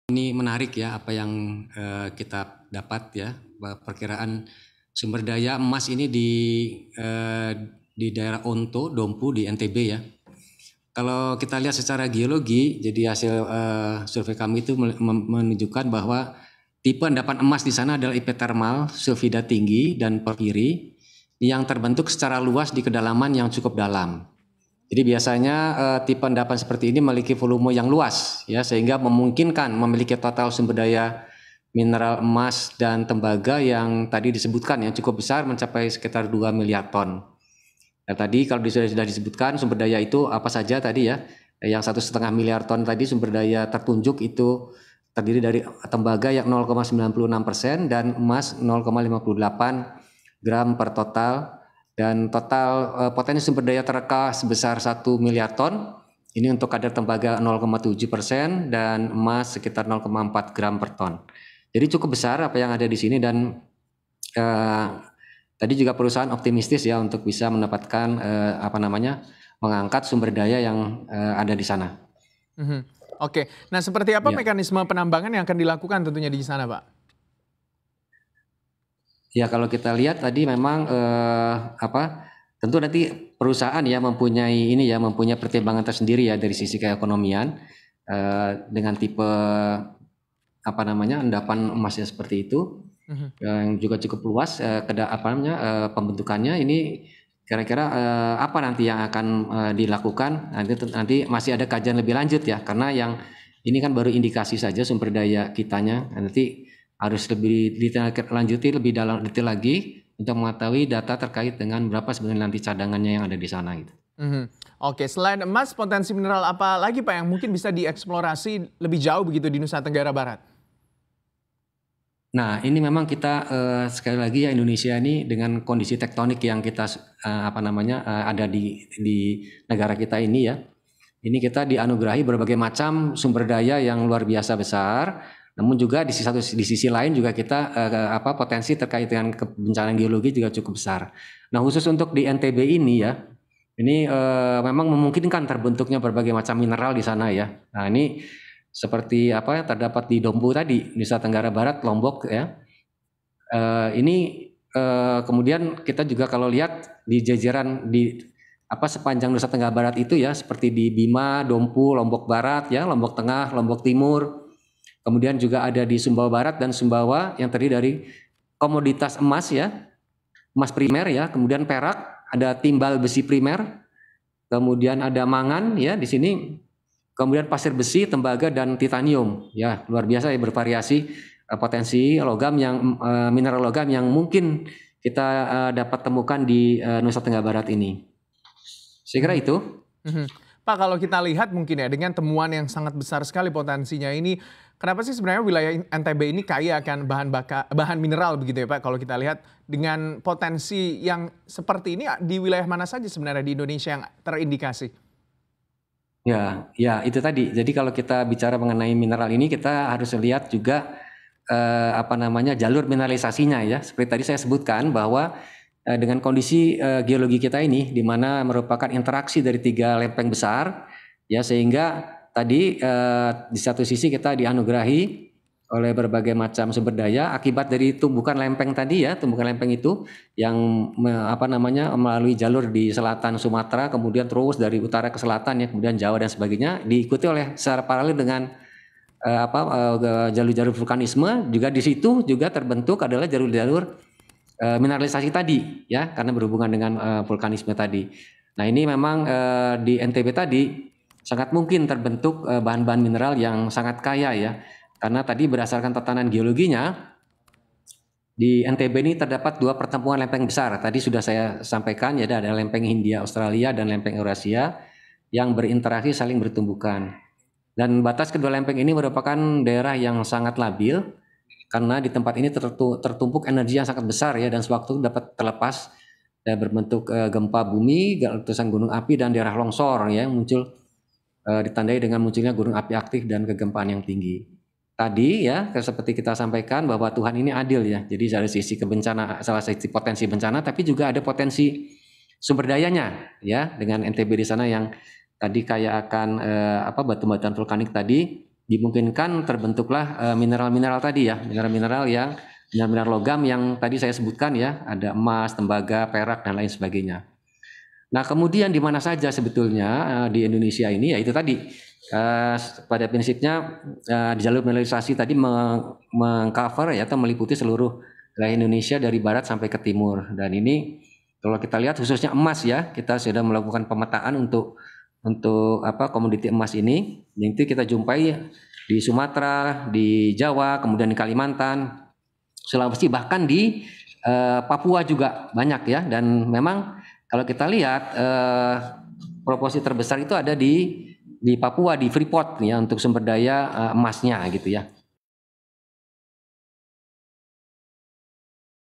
Ini menarik ya apa yang kita dapat ya, perkiraan sumber daya emas ini di daerah Onto, Dompu di NTB ya. Kalau kita lihat secara geologi, jadi hasil survei kami itu menunjukkan bahwa tipe endapan emas di sana adalah epithermal, sulfida tinggi dan porfiri yang terbentuk secara luas di kedalaman yang cukup dalam. Jadi biasanya tipe endapan seperti ini memiliki volume yang luas ya, sehingga memungkinkan memiliki total sumber daya mineral emas dan tembaga yang tadi disebutkan yang cukup besar mencapai sekitar 2 miliar ton. Nah, tadi kalau sudah disebutkan sumber daya itu apa saja tadi ya, yang 1,5 miliar ton tadi sumber daya tertunjuk itu terdiri dari tembaga yang 0,96% dan emas 0,58 gram per total. Dan total potensi sumber daya tereka sebesar 1 miliar ton. Ini untuk kadar tembaga 0,7% dan emas sekitar 0,4 gram per ton. Jadi cukup besar apa yang ada di sini dan tadi juga perusahaan optimistis ya untuk bisa mendapatkan mengangkat sumber daya yang ada di sana. Oke, nah seperti apa Ya. mekanisme penambangan yang akan dilakukan tentunya di sana, Pak? Ya kalau kita lihat tadi memang tentu nanti perusahaan ya mempunyai pertimbangan tersendiri ya dari sisi keekonomian dengan tipe endapan emasnya seperti itu yang juga cukup luas pembentukannya ini kira-kira apa nanti yang akan dilakukan nanti masih ada kajian lebih lanjut ya karena yang ini kan baru indikasi saja sumber daya kitanya nanti harus lebih lanjuti lebih dalam detail lagi untuk mengetahui data terkait dengan berapa sebenarnya nanti cadangannya yang ada di sana gitu. Oke, selain emas, potensi mineral apa lagi Pak yang mungkin bisa dieksplorasi lebih jauh begitu di Nusa Tenggara Barat? Nah, ini memang kita sekali lagi ya Indonesia ini dengan kondisi tektonik yang kita ada di negara kita ini ya. Ini kita dianugerahi berbagai macam sumber daya yang luar biasa besar. Namun juga di sisi lain juga kita potensi terkait dengan bencana geologi juga cukup besar. Nah, khusus untuk di NTB ini ya, ini memang memungkinkan terbentuknya berbagai macam mineral di sana ya. Nah, ini seperti terdapat di Dompu tadi, Nusa Tenggara Barat, Lombok ya. Kemudian kita juga kalau lihat di jajaran di sepanjang Nusa Tenggara Barat itu ya, seperti di Bima, Dompu, Lombok Barat ya, Lombok Tengah, Lombok Timur. Kemudian juga ada di Sumbawa Barat dan Sumbawa yang terdiri dari komoditas emas ya, emas primer ya, kemudian perak, ada timbal besi primer, kemudian ada mangan ya di sini, kemudian pasir besi, tembaga dan titanium ya, luar biasa ya bervariasi potensi logam yang mineral logam yang mungkin kita dapat temukan di Nusa Tenggara Barat ini. Saya kira itu. Pak, kalau kita lihat mungkin ya dengan temuan yang sangat besar sekali potensinya ini, kenapa sih sebenarnya wilayah NTB ini kaya akan bahan mineral begitu ya Pak? Kalau kita lihat dengan potensi yang seperti ini di wilayah mana saja sebenarnya di Indonesia yang terindikasi? Ya, itu tadi. Jadi kalau kita bicara mengenai mineral ini kita harus lihat juga jalur mineralisasinya ya. Seperti tadi saya sebutkan bahwa dengan kondisi geologi kita ini di mana merupakan interaksi dari 3 lempeng besar ya, sehingga tadi di satu sisi kita dianugerahi oleh berbagai macam sumber daya akibat dari tumbukan lempeng tadi ya, tumbukan lempeng itu yang melalui jalur di selatan Sumatera kemudian terus dari utara ke selatan ya, kemudian Jawa dan sebagainya, diikuti oleh secara paralel dengan jalur-jalur vulkanisme. Juga di situ juga terbentuk adalah jalur-jalur mineralisasi tadi ya, karena berhubungan dengan vulkanisme tadi. Nah, ini memang di NTB tadi sangat mungkin terbentuk bahan-bahan mineral yang sangat kaya ya, karena tadi berdasarkan tatanan geologinya di NTB ini terdapat 2 pertemuan lempeng besar. Tadi sudah saya sampaikan ya, ada lempeng Hindia Australia dan lempeng Eurasia yang berinteraksi saling bertumbukan. Dan batas kedua lempeng ini merupakan daerah yang sangat labil karena di tempat ini tertumpuk energi yang sangat besar ya, dan sewaktu dapat terlepas berbentuk gempa bumi, letusan gunung api dan daerah longsor ya, yang muncul ditandai dengan munculnya gunung api aktif dan kegempaan yang tinggi. Tadi ya seperti kita sampaikan bahwa Tuhan ini adil ya. Jadi dari sisi salah satu potensi bencana, tapi juga ada potensi sumber dayanya ya, dengan NTB di sana yang tadi kaya akan batu-batuan vulkanik tadi. dimungkinkan terbentuklah mineral-mineral tadi ya, mineral-mineral logam yang tadi saya sebutkan ya, ada emas, tembaga, perak dan lain sebagainya. Nah, kemudian di mana saja sebetulnya di Indonesia ini, ya itu tadi pada prinsipnya di jalur mineralisasi tadi mengcover ya atau meliputi seluruh wilayah Indonesia dari barat sampai ke timur. Dan ini kalau kita lihat khususnya emas ya, kita sudah melakukan pemetaan untuk komoditi emas ini. Nanti kita jumpai di Sumatera, di Jawa, kemudian di Kalimantan, Sulawesi, bahkan di Papua juga banyak ya. Dan memang kalau kita lihat proporsi terbesar itu ada di Papua, di Freeport ya, untuk sumber daya emasnya gitu ya.